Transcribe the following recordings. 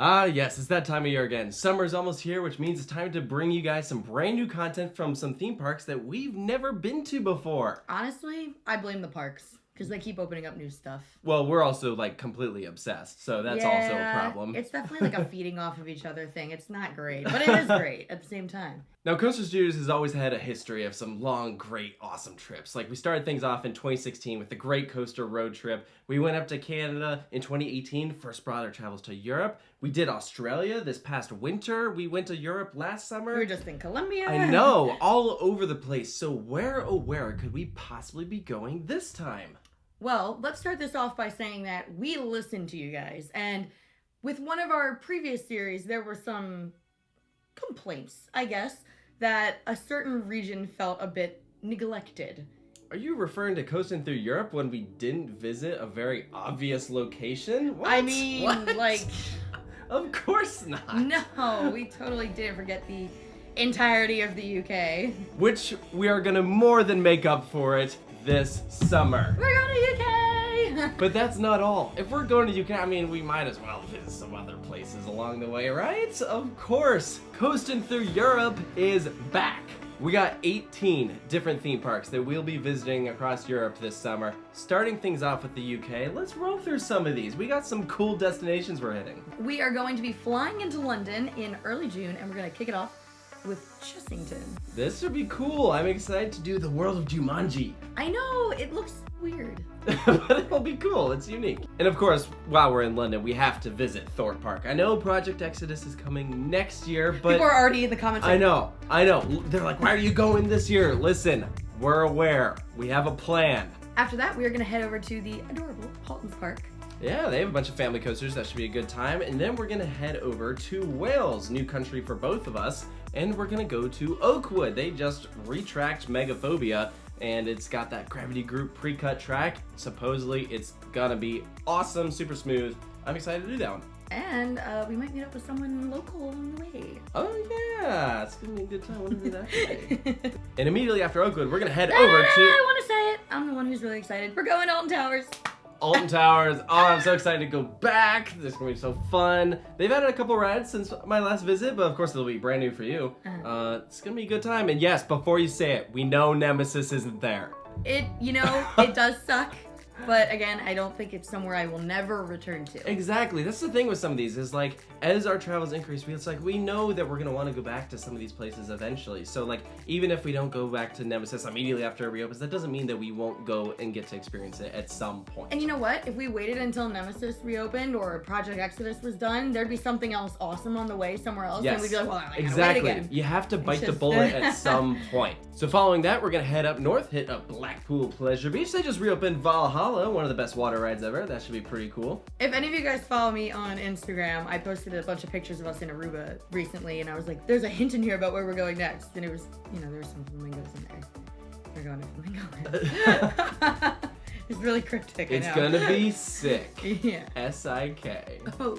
Ah, yes, it's that time of year again. Summer's almost here, which means it's time to bring you guys some brand new content from some theme parks that we've never been to before. Honestly, I blame the parks because they keep opening up new stuff. Well, we're also like completely obsessed, so that's also a problem. It's definitely like a feeding off of each other thing. It's not great, but it is great at the same time. Now, Coaster Studios has always had a history of some long, great, awesome trips. Like, we started things off in 2016 with the Great Coaster Road Trip. We went up to Canada in 2018, first brought our travels to Europe. We did Australia this past winter. We went to Europe last summer. We were just in Colombia. I know, all over the place. So where, oh where, could we possibly be going this time? Well, let's start this off by saying that we listened to you guys. And with one of our previous series, there were some complaints, I guess, that a certain region felt a bit neglected. Are you referring to coasting through Europe when we didn't visit a very obvious location? What? I mean, What? like... Of course not. No, we totally didn't forget the entirety of the UK. Which we are gonna more than make up for it this summer. We're going to UK! But that's not all. If we're going to UK, I mean, we might as well visit some other places along the way, right? Of course. Coasting through Europe is back. We got 18 different theme parks that we'll be visiting across Europe this summer. Starting things off with the UK, let's roll through some of these. We got some cool destinations we're hitting. We are going to be flying into London in early June, and we're going to kick it off with Chessington. This should be cool. I'm excited to do the world of Jumanji. I know, it looks weird. But it'll be cool, it's unique. And of course, while we're in London, we have to visit Thorpe Park. I know Project Exodus is coming next year, but... People are already in the comments I know. They're like, why are you going this year? Listen, we're aware. We have a plan. After that, we are going to head over to the adorable Halton's Park. Yeah, they have a bunch of family coasters. That should be a good time. And then we're going to head over to Wales, new country for both of us. And we're going to go to Oakwood. They just retracked Megaphobia, and it's got that Gravity Group pre-cut track. Supposedly, it's going to be awesome, super smooth. I'm excited to do that one. And we might meet up with someone local on the way. Oh yeah, it's going to be a good time. When we do that. And immediately after Oakwood, we're going to head over to... I want to say it. I'm the one who's really excited. We're going to Alton Towers. Alton Towers. Oh, I'm so excited to go back. This is going to be so fun. They've added a couple rides since my last visit, but of course they'll be brand new for you. It's going to be a good time. And yes, before you say it, we know Nemesis isn't there. It does suck. But again, I don't think it's somewhere I will never return to. Exactly. That's the thing with some of these is like, as our travels increase, it's like we know that we're going to want to go back to some of these places eventually. So like, even if we don't go back to Nemesis immediately after it reopens, that doesn't mean that we won't go and get to experience it at some point. And you know what? If we waited until Nemesis reopened or Project Exodus was done, there'd be something else awesome on the way somewhere else. Yes. And we'd be like, well, I gotta exactly. wait again. You have to bite the bullet at some point. So following that, we're going to head up north, hit up Blackpool Pleasure Beach. They just reopened Valhalla, one of the best water rides ever. That should be pretty cool. If any of you guys follow me on Instagram, I posted a bunch of pictures of us in Aruba recently, and I was like, there's a hint in here about where we're going next. And it was, there's some flamingos in there. We're going to flamingos. It's really cryptic. It's gonna be sick. Yeah. S-I-K. Oh,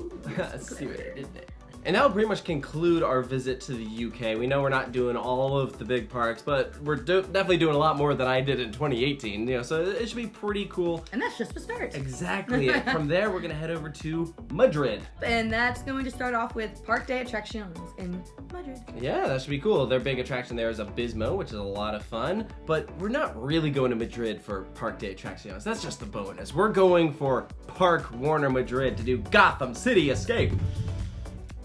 See what I did there. And that will pretty much conclude our visit to the UK. We know we're not doing all of the big parks, but we're definitely doing a lot more than I did in 2018. So it should be pretty cool. And that's just the start. Exactly. From there, we're gonna head over to Madrid. And that's going to start off with Park Day Attractions in Madrid. Yeah, that should be cool. Their big attraction there is Abismo, which is a lot of fun. But we're not really going to Madrid for Park Day Attractions. That's just the bonus. We're going for Park Warner Madrid to do Gotham City Escape.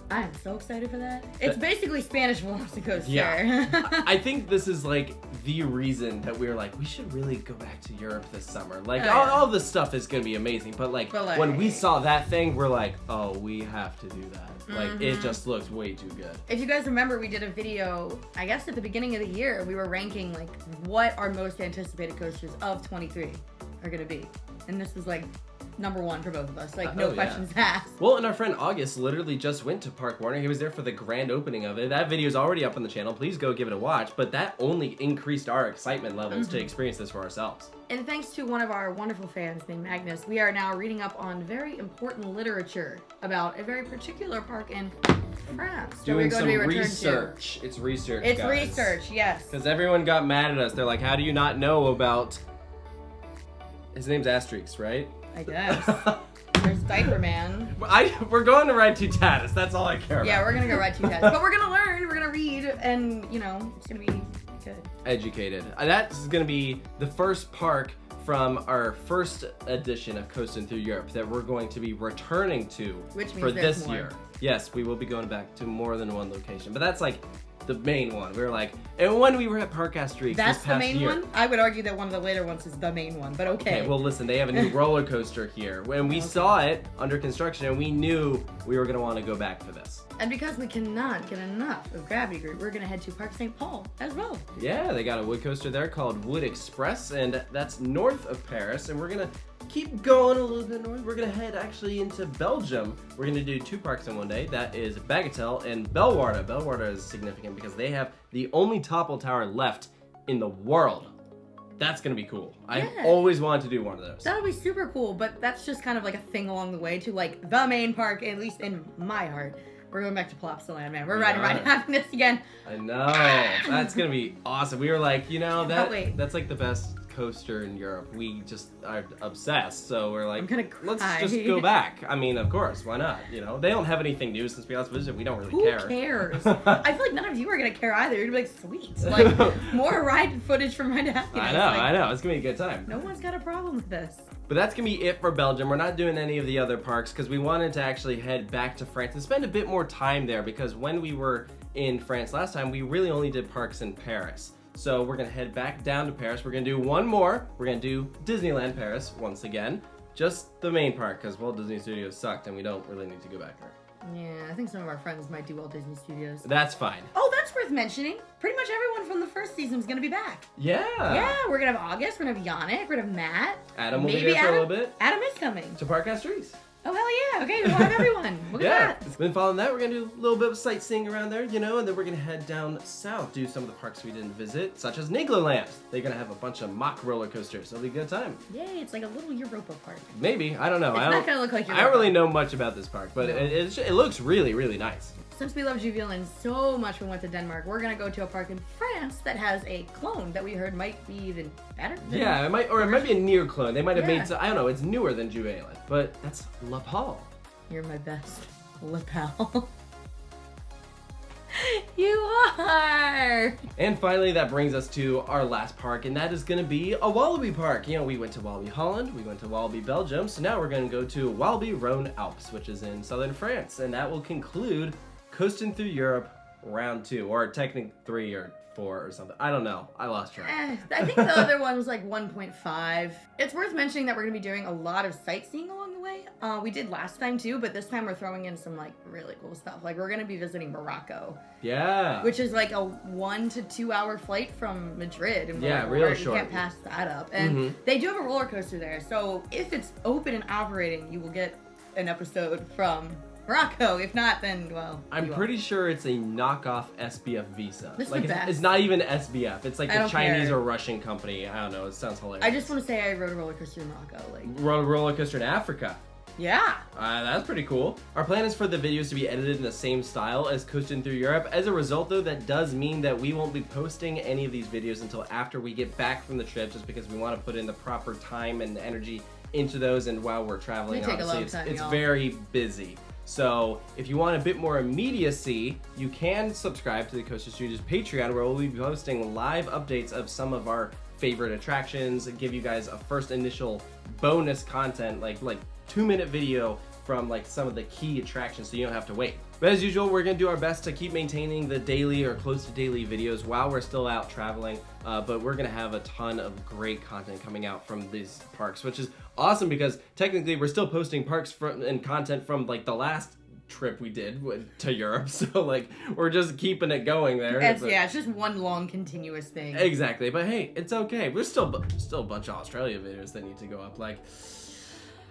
I am so excited for that. It's basically Spanish Velocicoaster. Yeah. I think this is like the reason that we're like, we should really go back to Europe this summer. Like, all this stuff is going to be amazing. But like, when we saw that thing, we're like, oh, we have to do that. Like, it just looks way too good. If you guys remember, we did a video, I guess at the beginning of the year, we were ranking like what our most anticipated coasters of 23 are going to be. And this was like number one for both of us, like no questions asked. Well, and our friend August literally just went to Park Warner. He was there for the grand opening of it. That video is already up on the channel. Please go give it a watch. But that only increased our excitement levels to experience this for ourselves. And thanks to one of our wonderful fans named Magnus, we are now reading up on very important literature about a very particular park in France. Doing some research. It's research, It's guys. research, yes. Because everyone got mad at us. They're like, how do you not know about... His name's Asterix, right? I guess. There's Diaper Man. We're going to ride two Tatis. That's all I care about. Yeah, we're gonna go ride two Tatis. But we're gonna learn, we're gonna read, and, you know, it's gonna be good. Educated. That's going to be the first park from our first edition of Coasting Through Europe that we're going to be returning to Which means for there's this more. year. Yes, we will be going back to more than one location, but that's like the main one. We were like, and when we were at Park Asterix That's this the past main year. one? I would argue that one of the later ones is the main one, but okay. Okay, well listen, they have a new roller coaster here. When we saw it under construction, and we knew we were going to want to go back for this. And because we cannot get enough of Gravity Group, we're gonna head to Park St. Paul as well. Yeah, they got a wood coaster there called Wood Express, and that's north of Paris, and we're gonna keep going a little bit north. We're gonna head actually into Belgium. We're gonna do two parks in one day. That is Bagatelle and Belwaarde. Belwaarde is significant because they have the only topple tower left in the world. That's gonna be cool. I've always wanted to do one of those. That'll be super cool, but that's just kind of like a thing along the way to like the main park, at least in my heart. We're going back to Plopsaland, man. We're riding happiness again. I know. That's gonna be awesome. We were like, you know, that's like the best coaster in Europe. We just are obsessed, so we're like, I'm gonna cry. let's just go back. I mean, of course, why not? You know, they don't have anything new since we last visited. We don't really care. Who cares? I feel like none of you are gonna care either. You're gonna be like, sweet. Like, more ride footage from Ride to Happiness. I know. It's gonna be a good time. No one's got a problem with this. But that's gonna be it for Belgium. We're not doing any of the other parks because we wanted to actually head back to France and spend a bit more time there, because when we were in France last time, we really only did parks in Paris. So we're gonna head back down to Paris. We're gonna do one more. We're gonna do Disneyland Paris once again. Just the main park, because Walt Disney Studios sucked and we don't really need to go back there. Yeah, I think some of our friends might do Walt Disney Studios. That's fine. Oh, that's worth mentioning. Pretty much everyone from the first season is gonna be back. Yeah. Yeah, we're gonna have August, we're gonna have Yannick, we're gonna have Matt. Adam will be Maybe there for a little bit. Adam is coming. To Park Asterix. Oh, hell yeah. Okay, we'll have everyone. Look at that. Then following that, we're gonna do a little bit of sightseeing around there, you know, and then we're gonna head down south, do some of the parks we didn't visit, such as Nigloland. They're gonna have a bunch of mock roller coasters. It'll be a good time. Yay, it's like a little Europa park. Maybe, I don't know. It's not gonna look like Europa. I don't really know much about this park, but No. it looks really, really nice. Since we love Juvialand so much we went to Denmark, we're gonna go to a park in France that has a clone that we heard might be even better. Yeah, it might be a near clone. They might have Yeah. made, I don't know, it's newer than Juvialand, but that's La Paul. You're my best lapel. You are! And finally, that brings us to our last park, and that is going to be a Wallaby Park. You know, we went to Wallaby Holland, we went to Wallaby Belgium, so now we're going to go to Wallaby Rhône Alps, which is in southern France, and that will conclude Coasting Through Europe Round 2, or technically 3 or 4 or something. I don't know. I lost track. I think the other one was like 1.5. It's worth mentioning that we're going to be doing a lot of sightseeing along the way. We did last time too, but this time we're throwing in some like really cool stuff. Like we're going to be visiting Morocco. Yeah. Which is like a 1 to 2 hour flight from Madrid. And Yeah, real short. You can't pass that up. And they do have a roller coaster there. So if it's open and operating, you will get an episode from Morocco. If not, then, well, I'm pretty sure it's a knockoff SBF Visa. This is like the best. It's not even SBF. It's like I the don't Chinese care. or Russian company. I don't know. It sounds hilarious. I just want to say I rode a roller coaster in Morocco. Like, roller coaster in Africa. yeah. That's pretty cool. Our plan is for the videos to be edited in the same style as Coasting Through Europe. As a result, though, that does mean that we won't be posting any of these videos until after we get back from the trip, just because we want to put in the proper time and energy into those. And while we're traveling, They take a honestly, long time, it's y'all. very busy. So if you want a bit more immediacy, you can subscribe to the Coaster Studios Patreon, where we'll be posting live updates of some of our favorite attractions and give you guys a first initial bonus content, like 2-minute video from like some of the key attractions, so you don't have to wait. But as usual, we're gonna do our best to keep maintaining the daily or close to daily videos while we're still out traveling. But we're gonna have a ton of great content coming out from these parks, which is awesome because technically we're still posting parks and content from like the last trip we did to Europe. So like we're just keeping it going there. It's just one long continuous thing. Exactly. But hey, it's okay. We're still a bunch of Australia videos that need to go up. Like,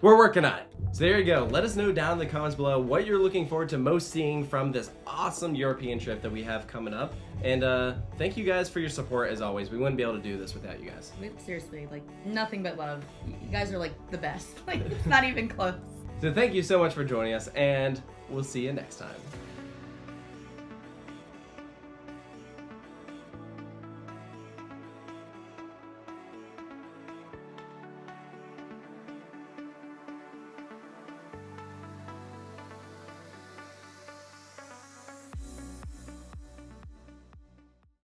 we're working on it. So there you go. Let us know down in the comments below what you're looking forward to most seeing from this awesome European trip that we have coming up. And thank you guys for your support as always. We wouldn't be able to do this without you guys. Seriously, like, nothing but love. You guys are like the best. Like, it's not even close. So thank you so much for joining us, and we'll see you next time.